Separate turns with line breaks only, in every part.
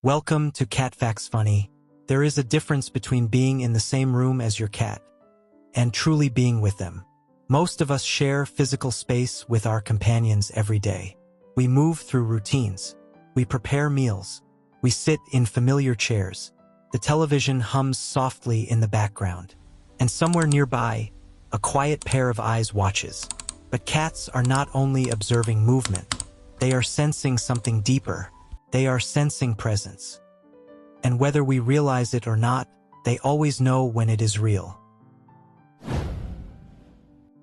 Welcome to CatFactsFunny. There is a difference between being in the same room as your cat and truly being with them. Most of us share physical space with our companions every day. We move through routines. We prepare meals. We sit in familiar chairs. The television hums softly in the background. And somewhere nearby, a quiet pair of eyes watches. But cats are not only observing movement. They are sensing something deeper. They are sensing presence. And whether we realize it or not, they always know when it is real.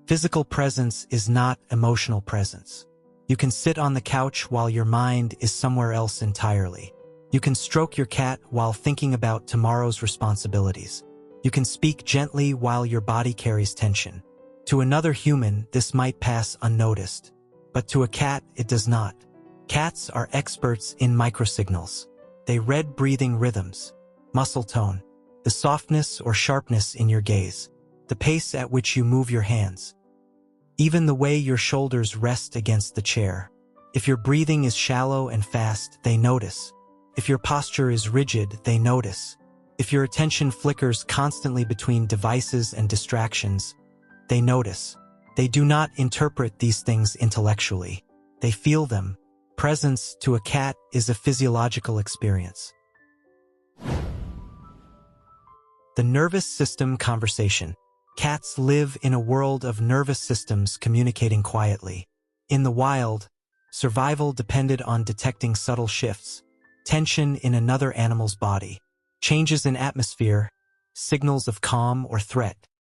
Physical presence is not emotional presence. You can sit on the couch while your mind is somewhere else entirely. You can stroke your cat while thinking about tomorrow's responsibilities. You can speak gently while your body carries tension. To another human, this might pass unnoticed. But to a cat, it does not. Cats are experts in microsignals. They read breathing rhythms, muscle tone, the softness or sharpness in your gaze, the pace at which you move your hands, even the way your shoulders rest against the chair. If your breathing is shallow and fast, they notice. If your posture is rigid, they notice. If your attention flickers constantly between devices and distractions, they notice. They do not interpret these things intellectually. They feel them. Presence to a cat is a physiological experience. The nervous system conversation. Cats live in a world of nervous systems communicating quietly. In the wild, survival depended on detecting subtle shifts, tension in another animal's body, changes in atmosphere, signals of calm or threat.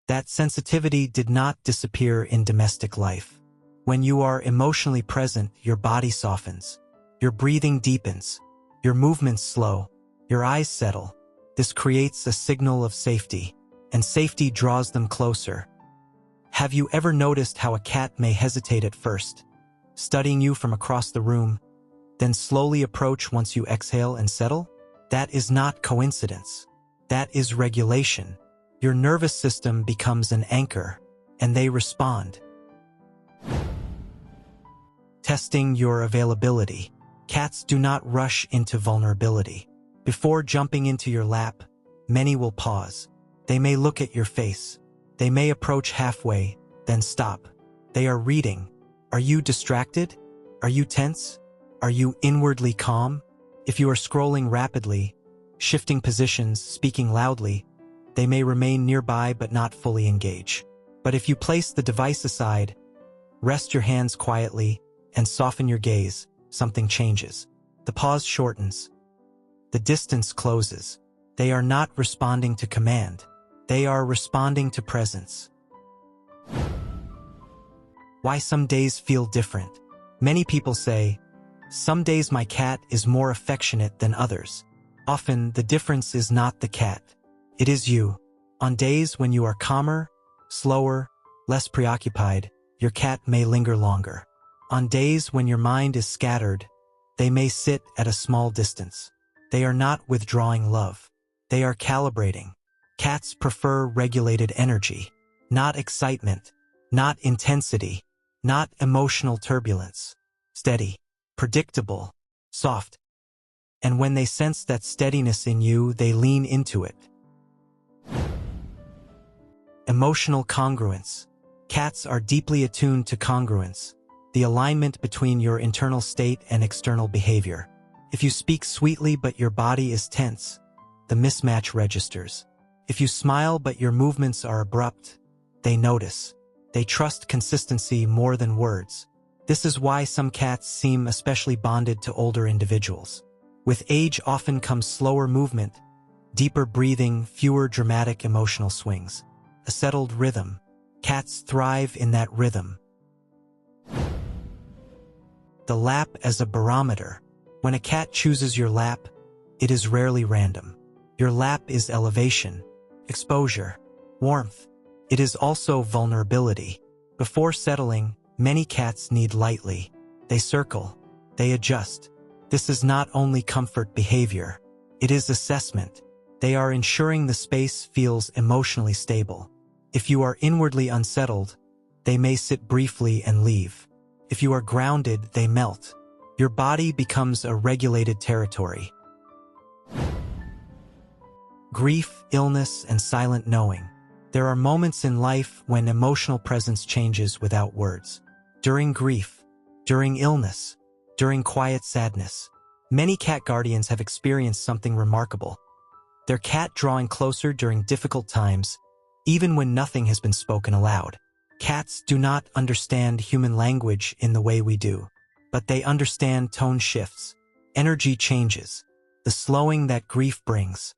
That sensitivity did not disappear in domestic life. When you are emotionally present, your body softens, your breathing deepens, your movements slow, your eyes settle. This creates a signal of safety, and safety draws them closer. Have you ever noticed how a cat may hesitate at first, studying you from across the room, then slowly approach once you exhale and settle? That is not coincidence. That is regulation. Your nervous system becomes an anchor, and they respond. Testing your availability. Cats do not rush into vulnerability. Before jumping into your lap, many will pause. They may look at your face. They may approach halfway, then stop. They are reading. Are you distracted? Are you tense? Are you inwardly calm? If you are scrolling rapidly, shifting positions, speaking loudly, they may remain nearby but not fully engage. But if you place the device aside, rest your hands quietly, and soften your gaze, something changes. The pause shortens. The distance closes. They are not responding to command. They are responding to presence. Why some days feel different. Many people say, "Some days my cat is more affectionate than others." Often, the difference is not the cat. It is you. On days when you are calmer, slower, less preoccupied, your cat may linger longer. On days when your mind is scattered, they may sit at a small distance. They are not withdrawing love. They are calibrating. Cats prefer regulated energy, not excitement, not intensity, not emotional turbulence. Steady, predictable, soft. And when they sense that steadiness in you, they lean into it. Emotional congruence. Cats are deeply attuned to congruence, the alignment between your internal state and external behavior. If you speak sweetly but your body is tense, the mismatch registers. If you smile but your movements are abrupt, they notice. They trust consistency more than words. This is why some cats seem especially bonded to older individuals. With age often comes slower movement, deeper breathing, fewer dramatic emotional swings. A settled rhythm. Cats thrive in that rhythm. The lap as a barometer. When a cat chooses your lap, it is rarely random. Your lap is elevation, exposure, warmth. It is also vulnerability. Before settling, many cats need lightly. They circle. They adjust. This is not only comfort behavior. It is assessment. They are ensuring the space feels emotionally stable. If you are inwardly unsettled, they may sit briefly and leave. If you are grounded, they melt. Your body becomes a regulated territory. grief, illness, and silent knowing. There are moments in life when emotional presence changes without words. During grief, during illness, during quiet sadness. Many cat guardians have experienced something remarkable. Their cat drawing closer during difficult times, even when nothing has been spoken aloud. Cats do not understand human language in the way we do, but they understand tone shifts, energy changes, the slowing that grief brings.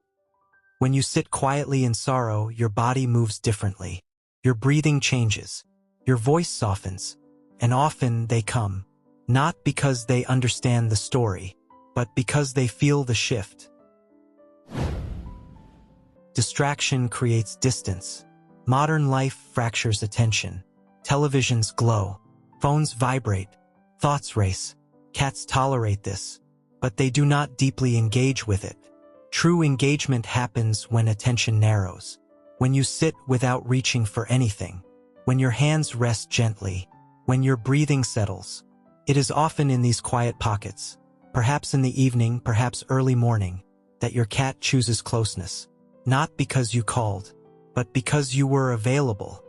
When you sit quietly in sorrow, your body moves differently. Your breathing changes, your voice softens, and often they come, not because they understand the story, but because they feel the shift. Distraction creates distance. Modern life fractures attention. Televisions glow. Phones vibrate. Thoughts race. Cats tolerate this, but they do not deeply engage with it. True engagement happens when attention narrows. When you sit without reaching for anything. When your hands rest gently. When your breathing settles. It is often in these quiet pockets, perhaps in the evening, perhaps early morning, that your cat chooses closeness. Not because you called, but because you were available.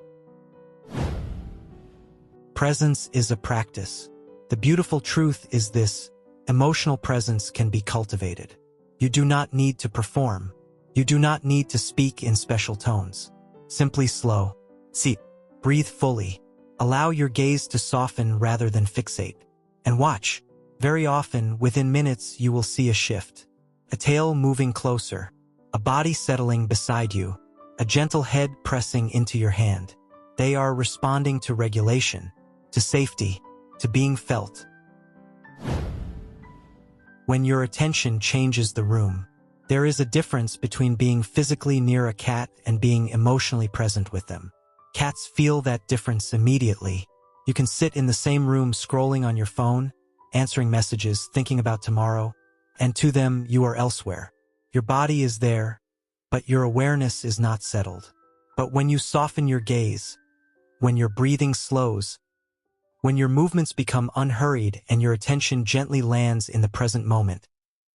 Presence is a practice. The beautiful truth is this: emotional presence can be cultivated. You do not need to perform. You do not need to speak in special tones. Simply slow. Sit. Breathe fully. Allow your gaze to soften rather than fixate. And watch. Very often, within minutes, you will see a shift. A tail moving closer. A body settling beside you. A gentle head pressing into your hand. They are responding to regulation, to safety, to being felt. When your attention changes the room, there is a difference between being physically near a cat and being emotionally present with them. Cats feel that difference immediately. You can sit in the same room scrolling on your phone, answering messages, thinking about tomorrow, and to them you are elsewhere. Your body is there, but your awareness is not settled. But when you soften your gaze, when your breathing slows, when your movements become unhurried and your attention gently lands in the present moment,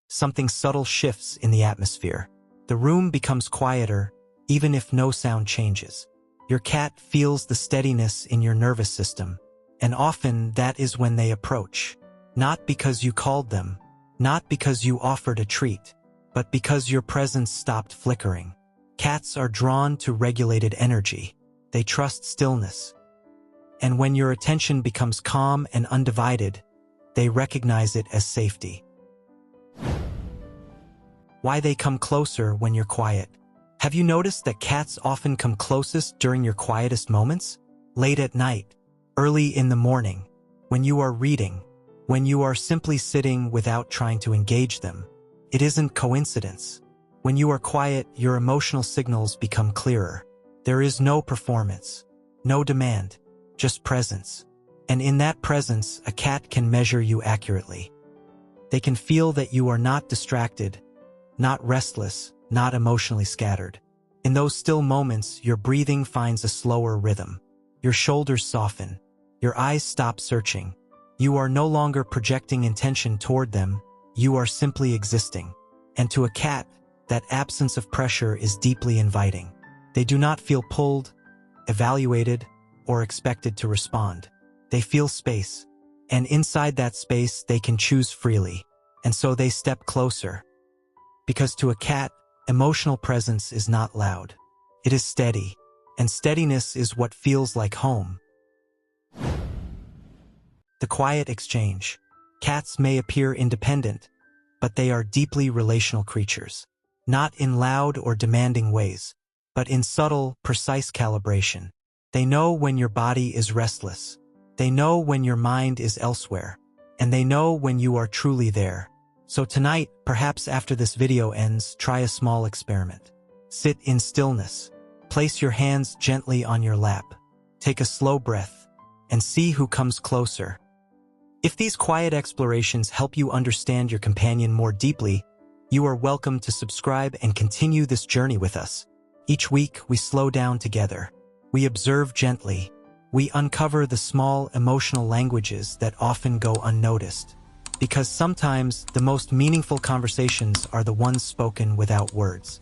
something subtle shifts in the atmosphere. The room becomes quieter, even if no sound changes. Your cat feels the steadiness in your nervous system, and often that is when they approach. Not because you called them, not because you offered a treat, but because your presence stopped flickering. Cats are drawn to regulated energy. They trust stillness. And when your attention becomes calm and undivided, they recognize it as safety. Why they come closer when you're quiet. Have you noticed that cats often come closest during your quietest moments? Late at night, early in the morning, when you are reading, when you are simply sitting without trying to engage them. It isn't coincidence. When you are quiet, your emotional signals become clearer. There is no performance, no demand, just presence. And in that presence, a cat can measure you accurately. They can feel that you are not distracted, not restless, not emotionally scattered. In those still moments, your breathing finds a slower rhythm. Your shoulders soften. Your eyes stop searching. You are no longer projecting intention toward them. You are simply existing. And to a cat, that absence of pressure is deeply inviting. They do not feel pulled, evaluated, or expected to respond. They feel space. And inside that space, they can choose freely. And so they step closer. Because to a cat, emotional presence is not loud. It is steady. And steadiness is what feels like home. The quiet exchange. Cats may appear independent, but they are deeply relational creatures. Not in loud or demanding ways, but in subtle, precise calibration. They know when your body is restless. They know when your mind is elsewhere. And they know when you are truly there. So tonight, perhaps after this video ends, try a small experiment. Sit in stillness. Place your hands gently on your lap. Take a slow breath, and see who comes closer. If these quiet explorations help you understand your companion more deeply, you are welcome to subscribe and continue this journey with us. Each week, we slow down together. We observe gently. We uncover the small emotional languages that often go unnoticed. Because sometimes the most meaningful conversations are the ones spoken without words.